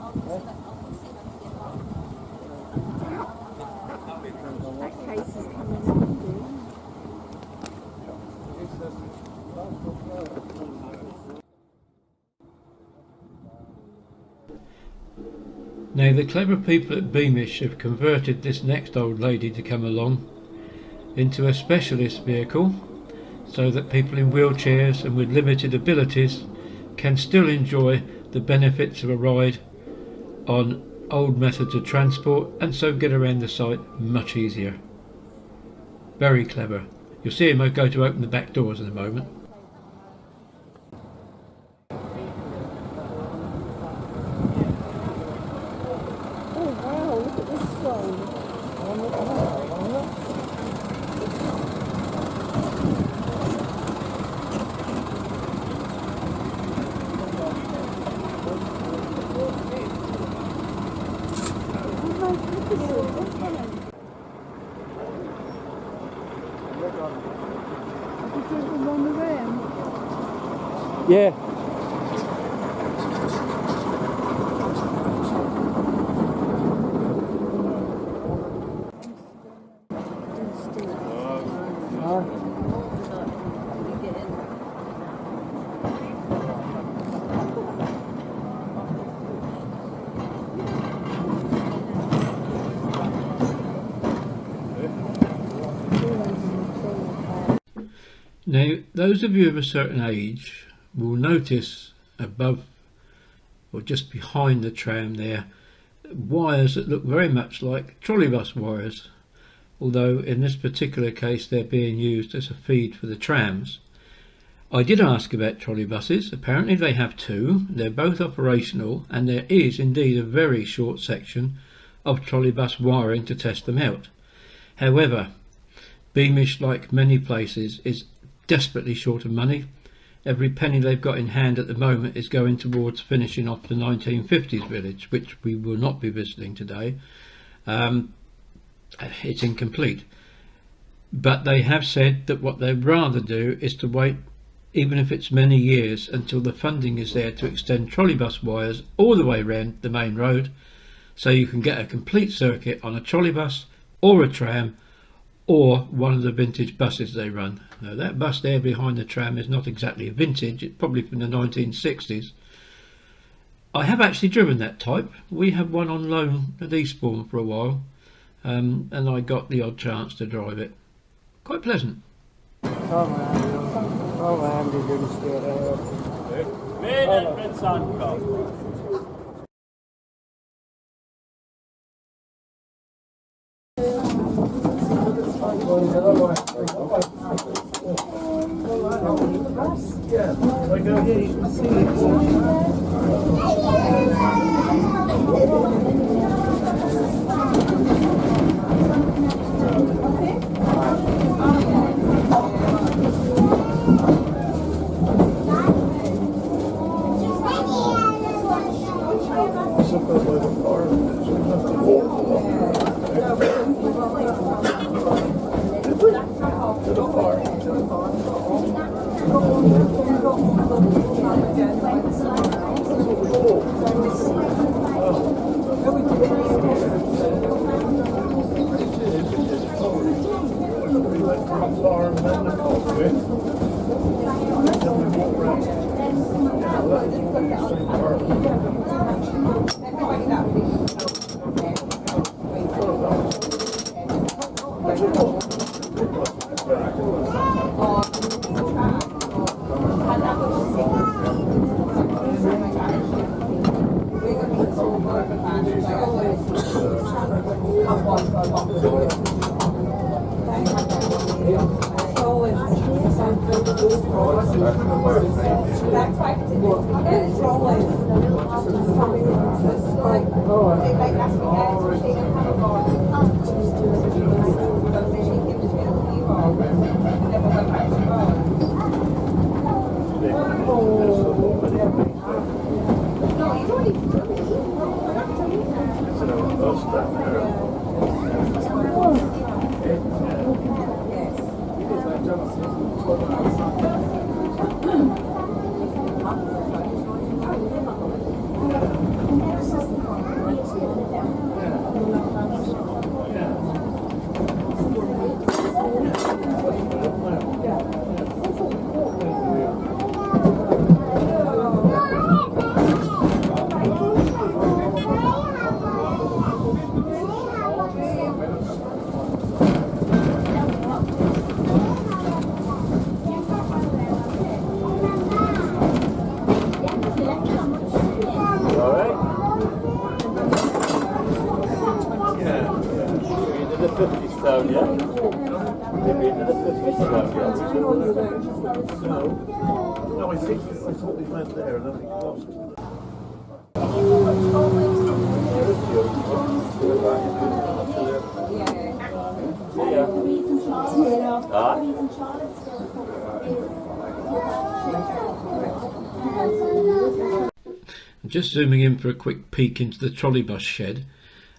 That case is coming in. Now the clever people at Beamish have converted this next old lady to come along into a specialist vehicle so that people in wheelchairs and with limited abilities can still enjoy the benefits of a ride on old methods of transport and so get around the site much easier. Very clever. You'll see him go to open the back doors in a moment. Oh wow, look at this one. Yeah. Now, those of you of a certain age will notice above or just behind the tram there wires that look very much like trolleybus wires, although in this particular case they're being used as a feed for the trams. I did ask about trolleybuses. Apparently they have two. They're both operational and there is indeed a very short section of trolleybus wiring to test them out. However, Beamish, like many places, is desperately short of money. Every penny they've got in hand at the moment is going towards finishing off the 1950s village, which we will not be visiting today. It's incomplete. But they have said that what they'd rather do is to wait, even if it's many years, until the funding is there to extend trolleybus wires all the way around the main road, so you can get a complete circuit on a trolleybus or a tram or one of the vintage buses they run. Now that bus there behind the tram is not exactly a vintage, it's probably from the 1960s. I have actually driven that type. We had one on loan at Eastbourne for a while, and I got the odd chance to drive it. Quite pleasant. No, I thought we went there and then we crossed. Just zooming in for a quick peek into the trolley bus shed.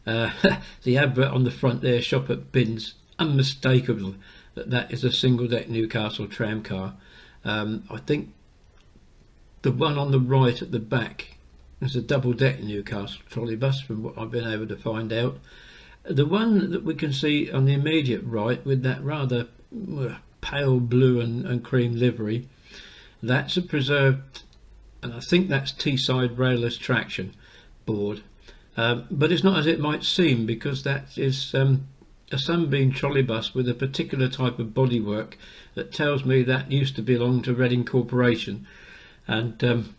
The advert on the front there, shop at bins, unmistakable that is a single deck Newcastle tram car. I think the one on the right at the back is a double deck Newcastle trolley bus, from what I've been able to find out. The one that we can see on the immediate right with that rather pale blue and cream livery, that's a preserved, and I think that's Teesside railless traction board, but it's not as it might seem, because that is a Sunbeam trolley bus with a particular type of bodywork that tells me that used to belong to Reading Corporation, and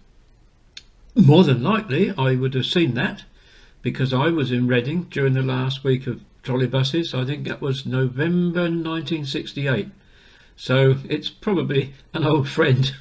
more than likely I would have seen that, because I was in Reading during the last week of trolley buses. I think that was November 1968, so it's probably an old friend.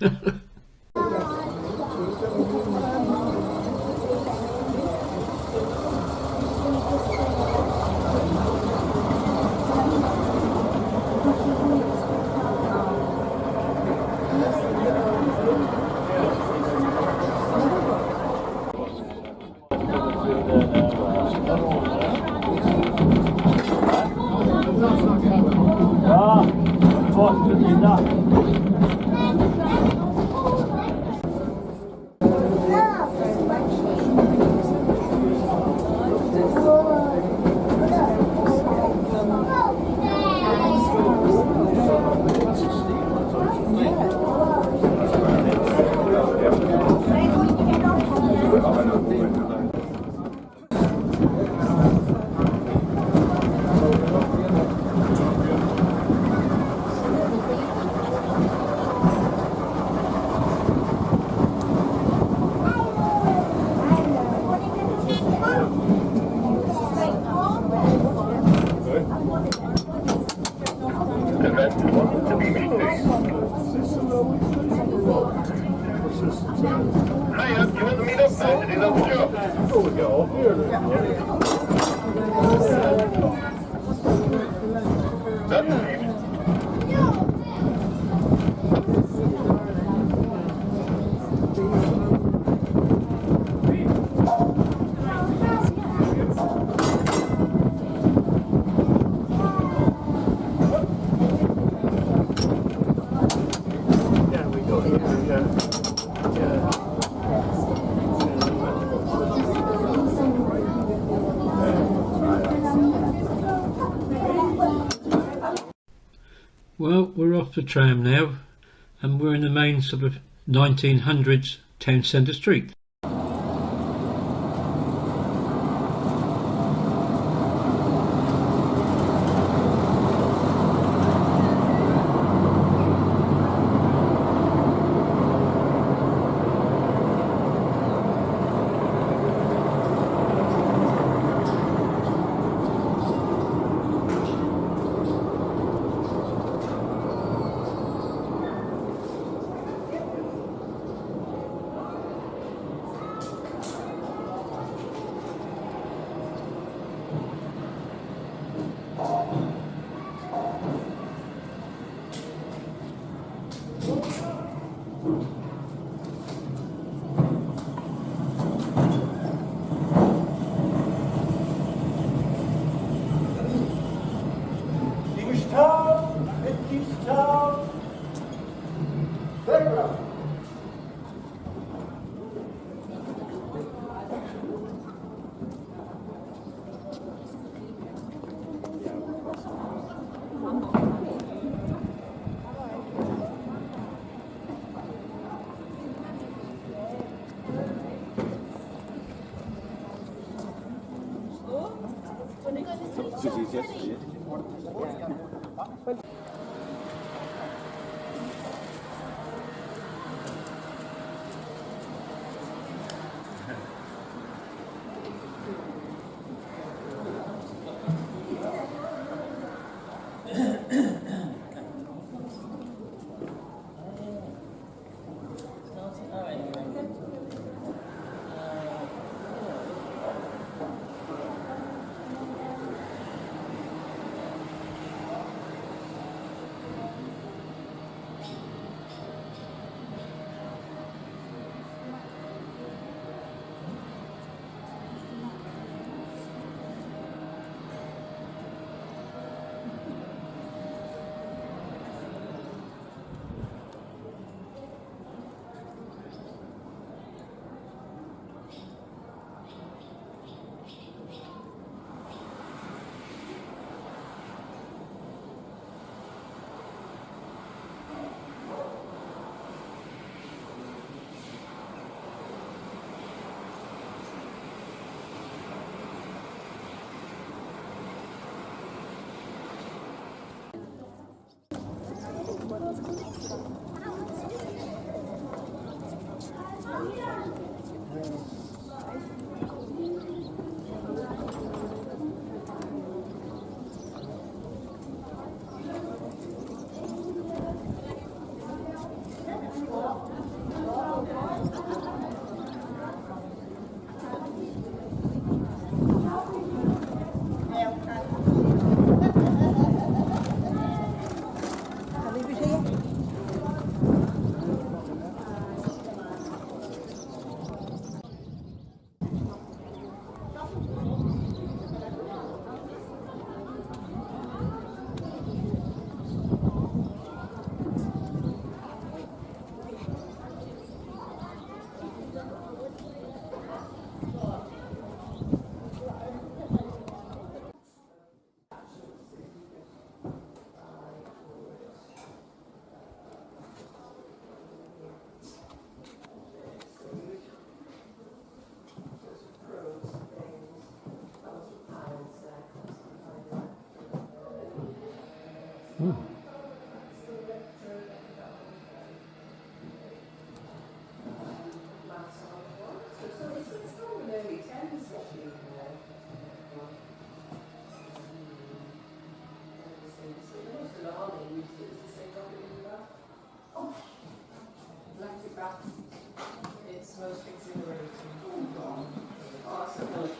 Well, we're off the tram now, and we're in the main sort of 1900s town centre street.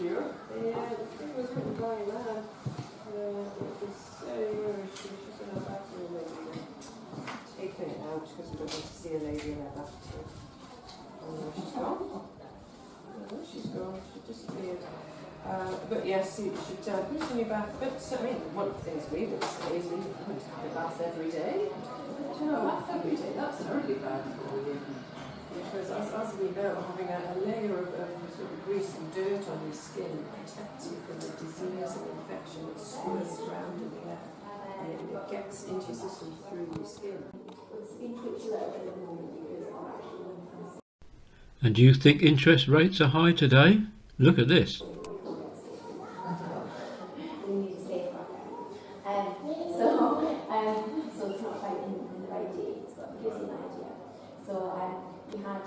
Yeah, the thing was written by a lad. It was she's in her bathroom and taking it out because we don't want to see a lady in her bathroom. Oh, she's gone. Oh, she's gone. She disappeared. But yes, you should put it in your bath. But I mean, one of the things we would say is we would have a bath every day. But a bath every day, that's terribly bad for you. Because as we know, having a layer of sort of grease and dirt on your skin protects you from the disease and infection that swirls around in there. And it gets into your system through your skin. And do you think interest rates are high today? Look at this. We need to save our so it's not quite in the right dates, but it gives you an idea. So we had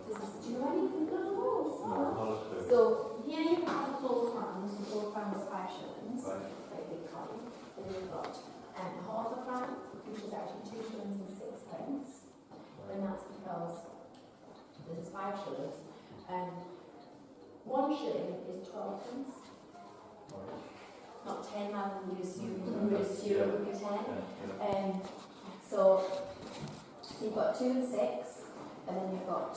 this is, do you know anything about those? So here you have the full crowns. The full crown is 5 shillings, quite big coin. Then you've got half a crown, which is actually 2 shillings and 6 pence. And that's because this is 5 shillings. 1 shilling is 12 pence. Not 10, rather than you assume it would be 10. So you've got 2 and 6, and then you've got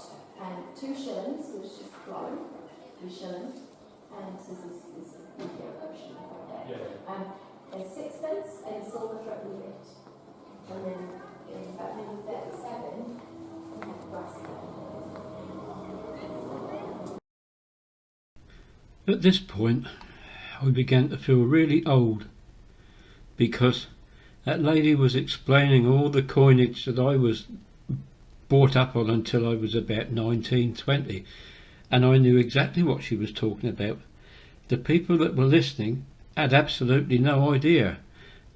2 shillings, which is florin, 3 shillings, and so this is the version right there. And 6 pence and silver for every bit. And then in about maybe 37, we have brass. At this point, I began to feel really old because that lady was explaining all the coinage that I was brought up on until I was about 19, 20, and I knew exactly what she was talking about. The people that were listening had absolutely no idea,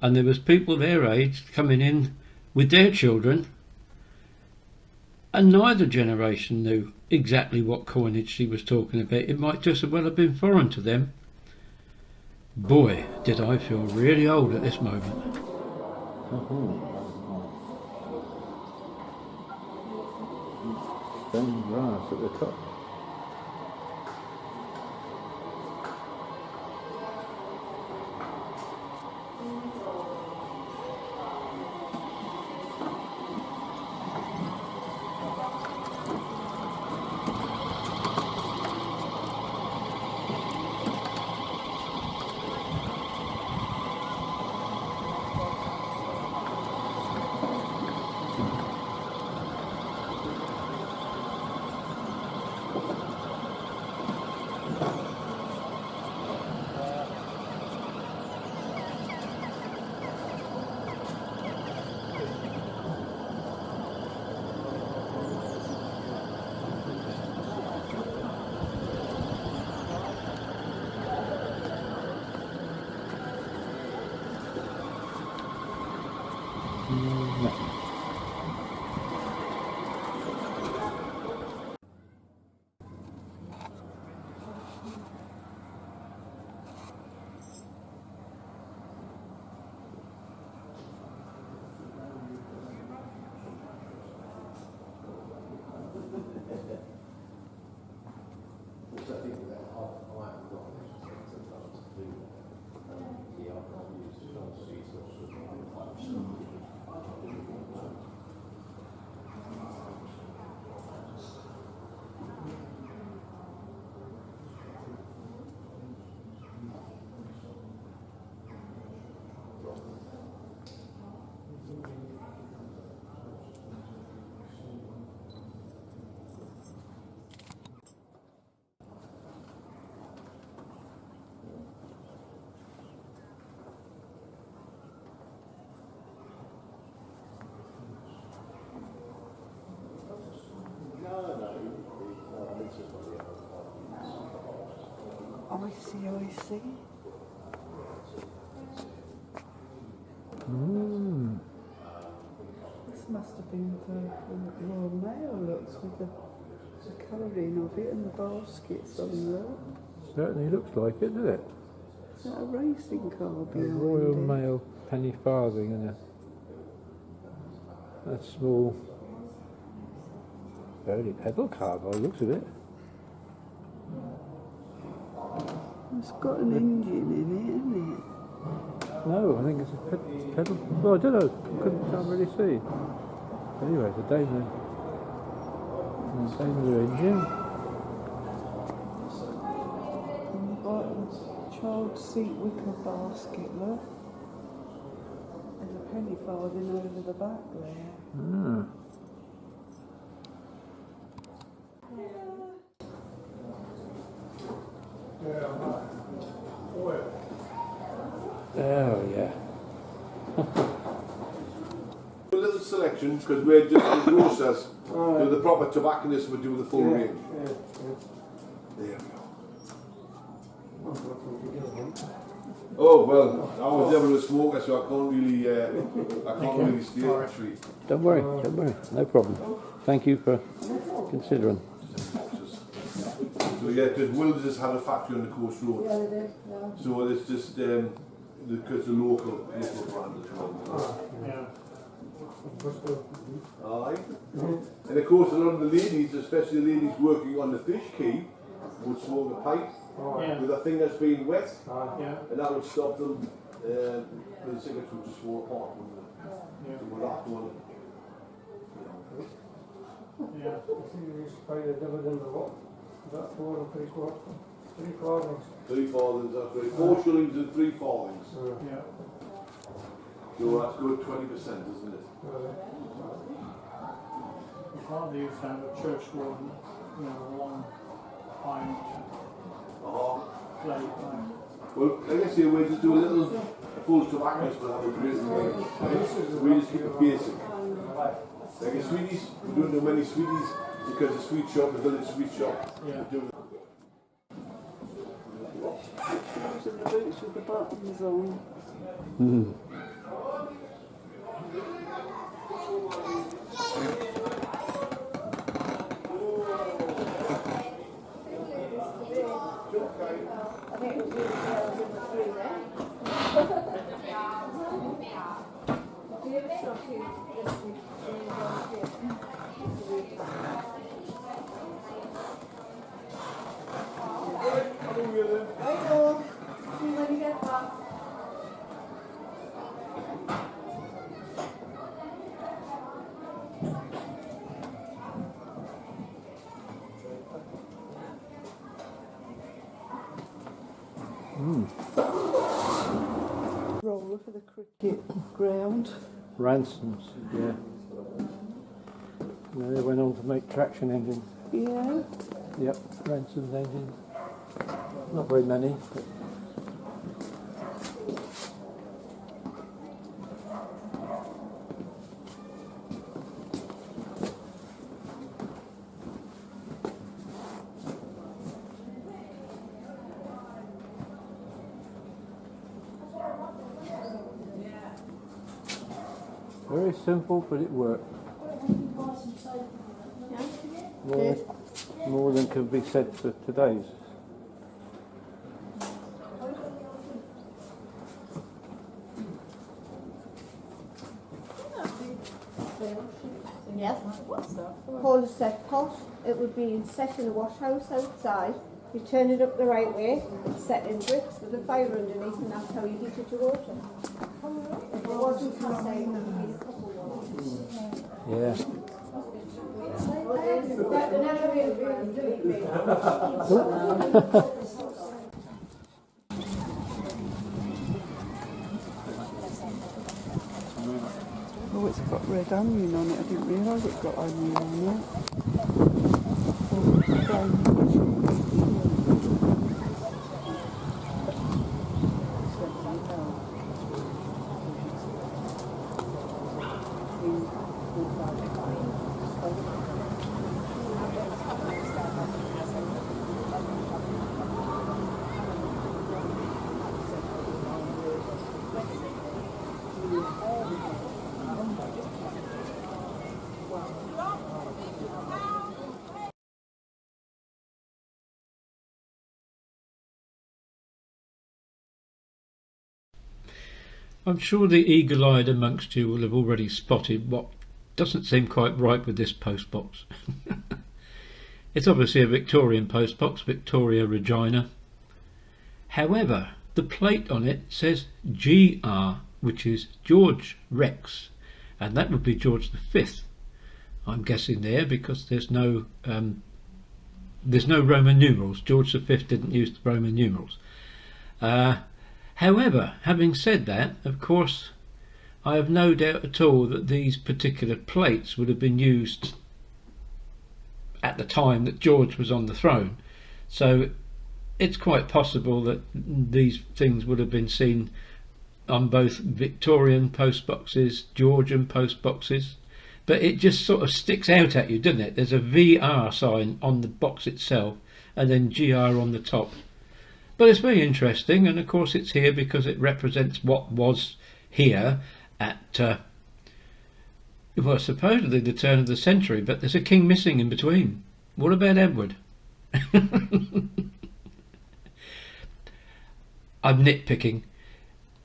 and there was people their age coming in with their children, and neither generation knew exactly what coinage she was talking about. It might just as well have been foreign to them. Boy, did I feel really old at this moment. Stained glass at the top. I see. This must have been the Royal Mail looks with the colouring of it and the baskets on there. Certainly looks like it, doesn't it? Is that a racing car A behind Royal it? Mail penny farthing and a small early pedal car by the looks of it. It's got an engine in it, hasn't it? No, I think it's a pedal. Well, I don't know. Can't really see. Anyway, it's a Daimler engine. Bottom child seat wicker basket, look. There's a penny farthing over the back there. Ah. Oh yeah. A little selection because we're just the grocers. Do the proper tobacconists would do the full range. There we go. Oh well, I was never a smoker, so I can't really stay actually. Don't worry, no problem. Thank you for considering. So yeah, because Wills has had a factory on the coast road. Yeah, they do. Yeah. So it's just because the local brand as well. Aye. And of course a lot of the ladies, especially the ladies working on the fish quay, would smoke a pipe with a thing that's been wet, and that would stop them. The cigarettes would just fall apart, wouldn't it? So with that one. Yeah, I think we used to pay the dividend of what? About 4 and 3 quarters. 3 farthings. 3 farthings, that's right. 4 shillings and 3 farthings. Yeah. So that's good 20%, isn't it? My father used to have a church warden, you know, a long pine plate. Well, like I say, we'll just do a little full tobacco for that. We just keep it basic. Like a sweeties, we don't do many sweeties because the sweet shop, the village sweet shop, Yeah. we do. Those are the boots with the buttons on. I think it was really girls in the 3 there. Do you have it or do you just when you get back. Roller for the cricket ground. Ransoms, yeah. And they went on to make traction engines. Yeah. Yep, Ransom's engines. Not very many, but very simple, but it worked. More than can be said for today's. Yes. Hold a set pot. It would be set in a wash house outside. You turn it up the right way. It's set in bricks with a fire underneath, and that's how you heat it to water. If it wasn't cast iron, it would be a couple ones. Yeah. They're never really big. Oh, it's got red onion on it. I didn't realise it got onion on it. I'm sure the eagle-eyed amongst you will have already spotted what doesn't seem quite right with this postbox. It's obviously a Victorian postbox, Victoria Regina, However, the plate on it says GR, which is George Rex, and that would be George V. I'm guessing there, because there's no Roman numerals. George V didn't use the Roman numerals. However, having said that, of course, I have no doubt at all that these particular plates would have been used at the time that George was on the throne. So it's quite possible that these things would have been seen on both Victorian post boxes, Georgian post boxes, but it just sort of sticks out at you, doesn't it? There's a VR sign on the box itself and then GR on the top. But it's very interesting, and of course it's here because it represents what was here at well, supposedly the turn of the century, but there's a king missing in between. What about Edward? I'm nitpicking.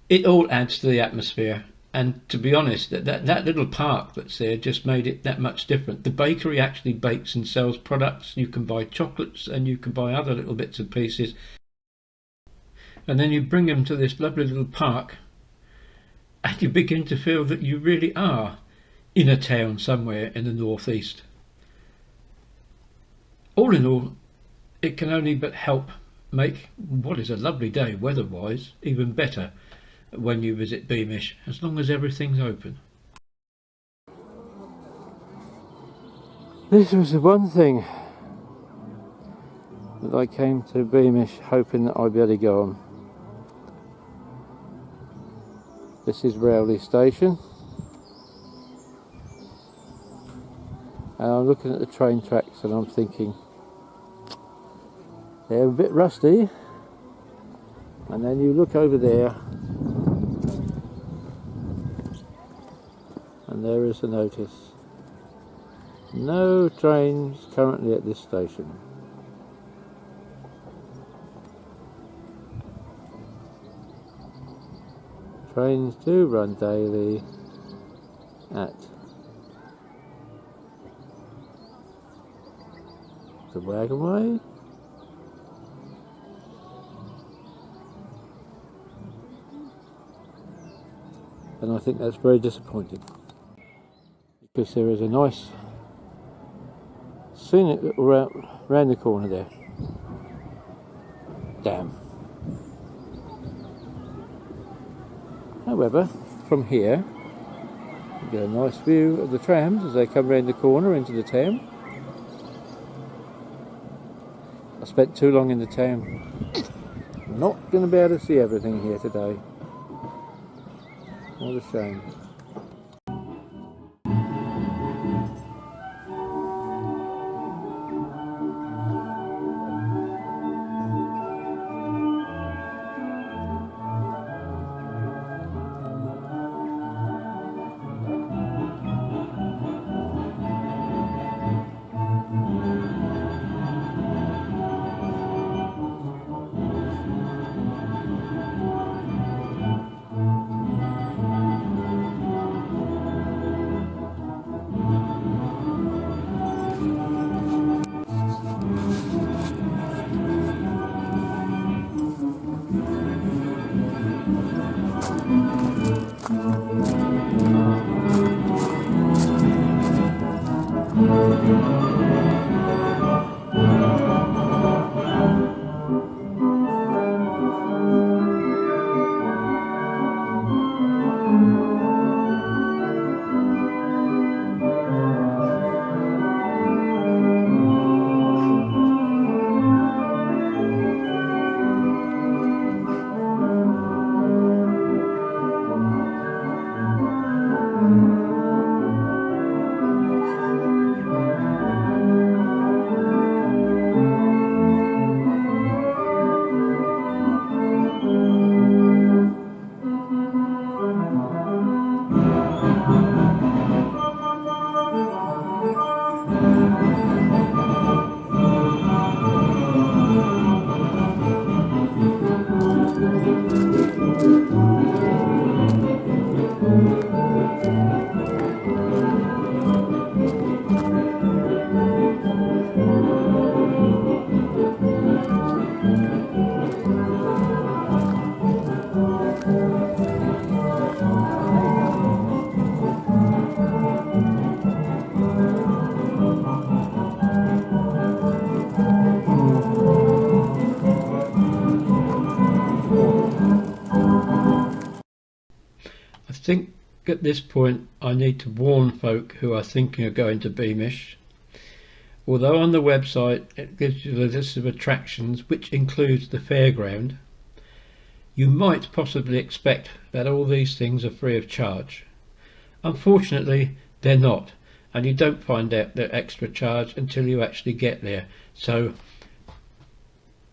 It all adds to the atmosphere, and to be honest, that little park that's there just made it that much different. The bakery actually bakes and sells products. You can buy chocolates and you can buy other little bits and pieces, and then you bring them to this lovely little park and you begin to feel that you really are in a town somewhere in the northeast. All in all, it can only but help make what is a lovely day weather-wise even better when you visit Beamish, as long as everything's open. This was the one thing that I came to Beamish hoping that I'd be able to go on. This is Rowley station, and I'm looking at the train tracks and I'm thinking they're a bit rusty, and then you look over there and there is a notice: no trains currently at this station. Trains do run daily at the Wagonway, and I think that's very disappointing, because there is a nice scenic round the corner there. Damn. However, from here you get a nice view of the trams as they come round the corner into the town. I spent too long in the town. I'm not going to be able to see everything here today. What a shame. think at this point I need to warn folk who are thinking of going to Beamish. Although on the website it gives you the list of attractions, which includes the fairground, you might possibly expect that all these things are free of charge. Unfortunately, they're not, and you don't find out they're extra charge until you actually get there. So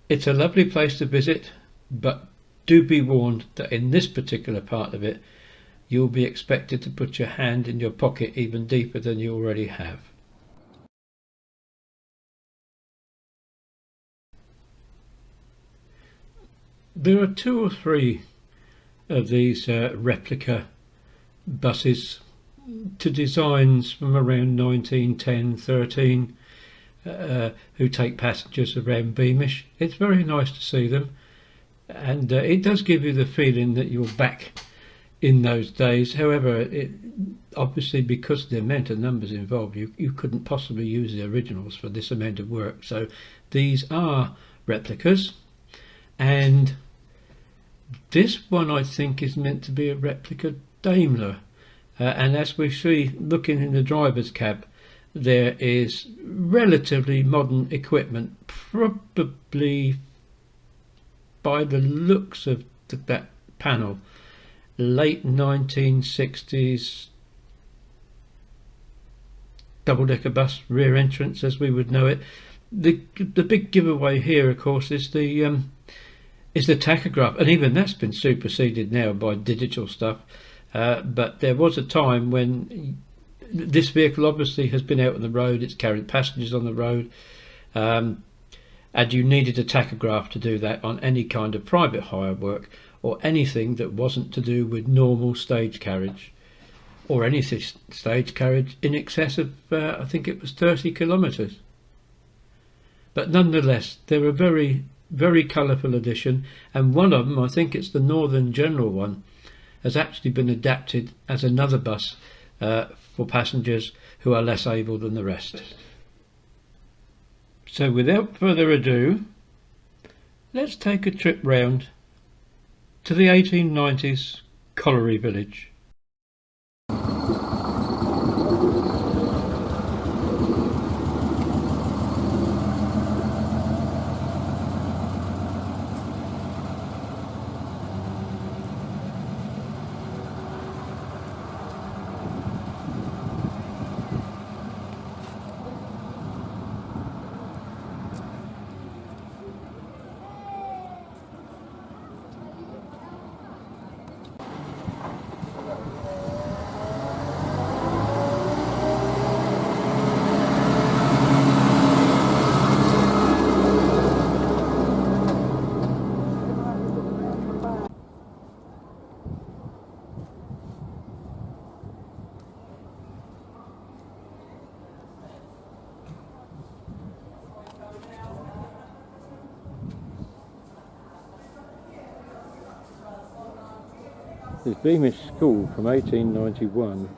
it's a lovely place to visit, but do be warned that in this particular part of it, you'll be expected to put your hand in your pocket even deeper than you already have. There are 2 or 3 of these replica buses to designs from around 1910-13 who take passengers around Beamish. It's very nice to see them, and it does give you the feeling that you're back in those days. However, obviously because of the amount of numbers involved, you couldn't possibly use the originals for this amount of work. So these are replicas, and this one I think is meant to be a replica Daimler, and as we see looking in the driver's cab, there is relatively modern equipment, probably by the looks of that panel, late 1960s double-decker bus rear entrance as we would know it. The big giveaway here, of course, is the tachograph, and even that's been superseded now by digital stuff. But there was a time when this vehicle obviously has been out on the road, it's carried passengers on the road, and you needed a tachograph to do that on any kind of private hire work or anything that wasn't to do with normal stage carriage, or any stage carriage in excess of I think it was 30 kilometres. But nonetheless, they're a very, very colourful edition, and one of them, I think it's the Northern General one, has actually been adapted as another bus for passengers who are less able than the rest. So without further ado, let's take a trip round to the 1890s colliery village. This Beamish school from 1891.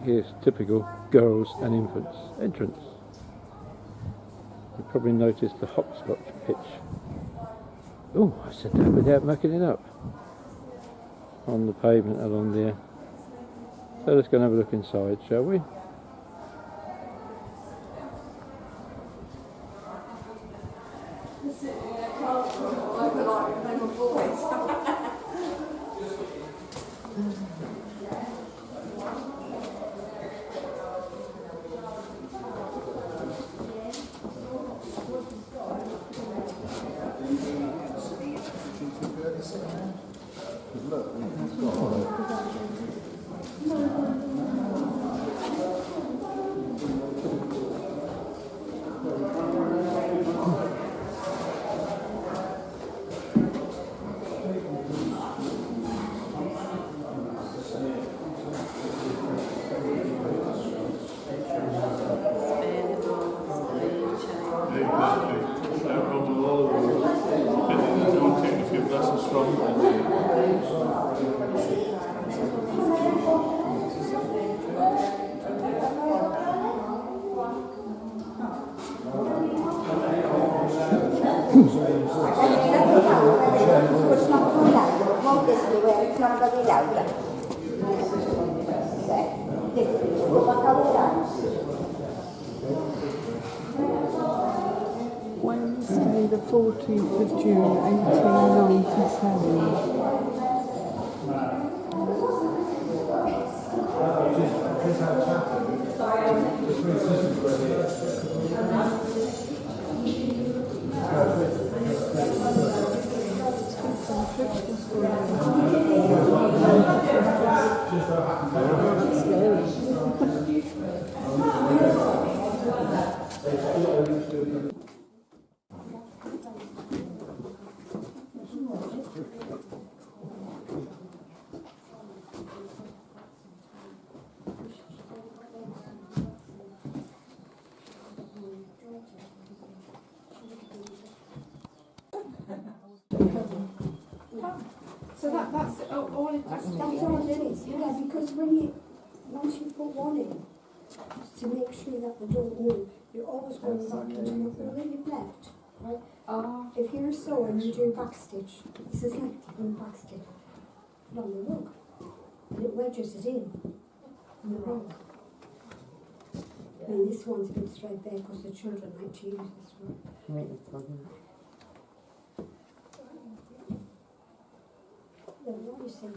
Here's typical girls and infants entrance. You probably noticed the hopscotch pitch. Oh, I said that without mucking it up. On the pavement along there. So let's go and have a look inside, shall we? this way it's not very loud. This look how it sounds. Wednesday the 14th of June 1897. So that's all it is. That's all it is, yeah, because once you put one in, to make sure that they don't move, you're always going back into your where you've left, right? If you're sewing, you do backstitch. This is like doing backstitch along the rug, and it wedges it in the rug. And this one's a bit straight there because the children like to use this one. Then what you see,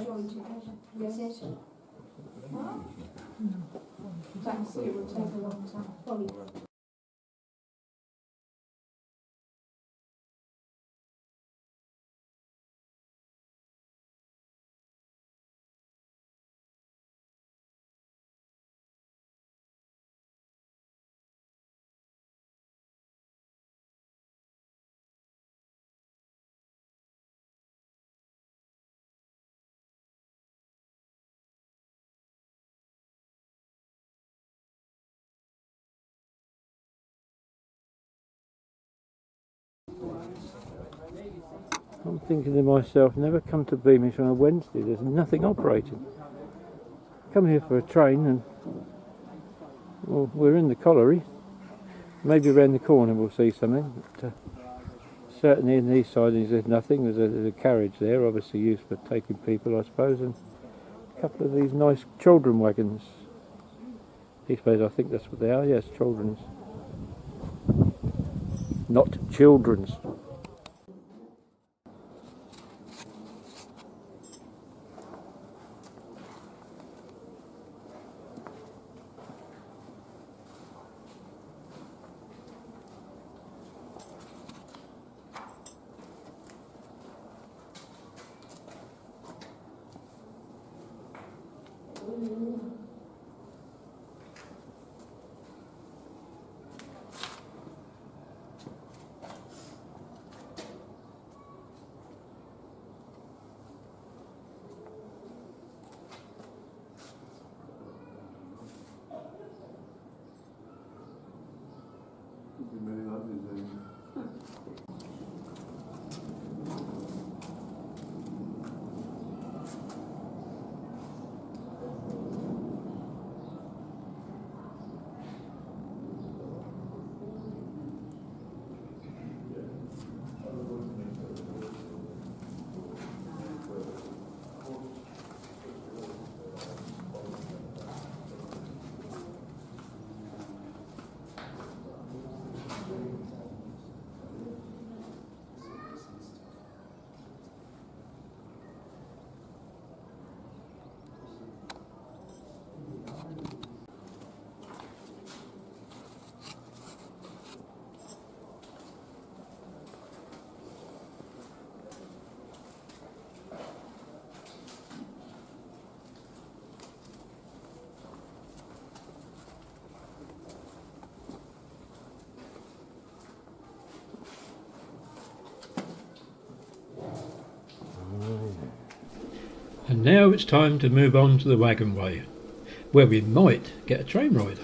join together. Yes. That's it. Thanks, it would take a long time. I'm thinking to myself, never come to Beamish on a Wednesday, there's nothing operating. Come here for a train and, well, we're in the colliery. Maybe around the corner we'll see something. But, certainly in these sidings there's nothing. There's a carriage there, obviously used for taking people, I suppose, and a couple of these nice children wagons. I suppose I think that's what they are, yes, children's. Not children's. And now it's time to move on to the wagon way, where we might get a train ride.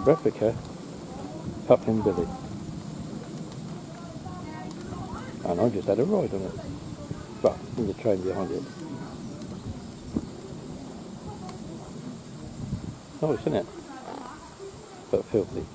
replica Puffin Billy. And I just had a ride on it. Well, in the train behind it. Nice, isn't it? But filthy.